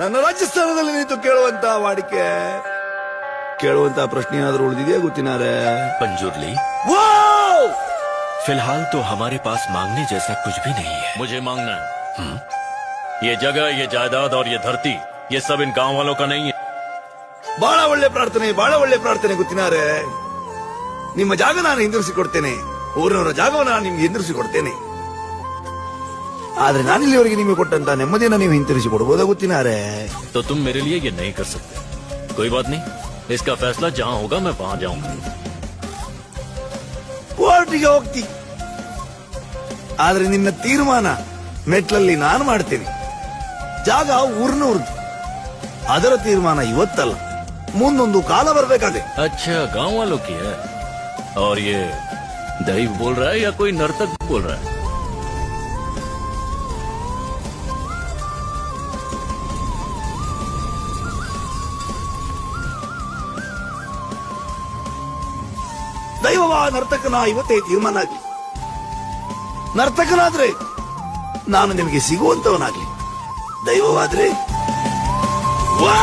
ನನ್ನ ರಾಜಸ್ಥಾನದಲ್ಲಿ ನಿಂತು ಕೇಳುವಂತ ವಾಡಿಕೆ, ಕೇಳುವಂತ ಪ್ರಶ್ನೆ ಏನಾದ್ರೂ ಉಳಿದಿದೆಯಾ ಗೊತ್ತಿನಾರೆ? पंजुर्ली फिलहाल तो हमारे पास मांगने जैसा कुछ भी नहीं है। मुझे मांगना है। ये जगह, ये जायदाद और ये धरती, ये सब इन गांव वालों का नहीं है। ಬಹಳ ಒಳ್ಳೆ ಪ್ರಾರ್ಥನೆ, ಬಹಳ ಒಳ್ಳೆ ಪ್ರಾರ್ಥನೆ ಗೊತ್ತಿನಾರೆ. ನಿಮ್ಮ ಜಾಗ ನಾನು ಹಿಂದಿರಿಸಿಕೊಡ್ತೇನೆ, ಊರಿನವರ ಜಾಗವನ್ನು ನಾನು ನಿಮ್ಗೆ ಹಿಂದಿರಿಸಿಕೊಡ್ತೇನೆ. ಆದ್ರೆ ನಾನಿಲ್ಲಿವರೆಗೆ ನಿಮಗೆ ಕೊಟ್ಟಂತ ನೆಮ್ಮದಿಯನ್ನು ನೀವು ಹಿಂತಿರಿಸಿ ಕೊಡಬಹುದಾ ಗೊತ್ತಿನಾರೆ? तो तुम मेरे लिए ये नहीं कर सकते। कोई बात नहीं, इसका फैसला जहाँ होगा मैं वहाँ जाऊंगा। ಕೋರ್ಟಿಗೆ ಹೋಗ್ತಿ, ಆದ್ರೆ ನಿನ್ನ ತೀರ್ಮಾನ ಮೆಟ್ಲಲ್ಲಿ ನಾನು ಮಾಡ್ತೇನೆ. ಜಾಗ ಊರಿನವ್ರದ್ದು, ಅದರ ತೀರ್ಮಾನ ಇವತ್ತಲ್ಲ, ಮುಂದೊಂದು ಕಾಲ ಬರ್ಬೇಕಾದೆ. अच्छा, गांव वालों की है। और ये दैव बोल रहा है या कोई नर्तक बोल रहा है? ದೈವವ ನರ್ತಕನ ಇವತ್ತೇ ತೀರ್ಮಾನ ಆಗ್ಲಿ. ನರ್ತಕನಾದ್ರೆ ನಾನು ನಿಮಗೆ ಸಿಗುವಂತವನಾಗ್ಲಿ, ದೈವವಾದ್ರೆ ವಾ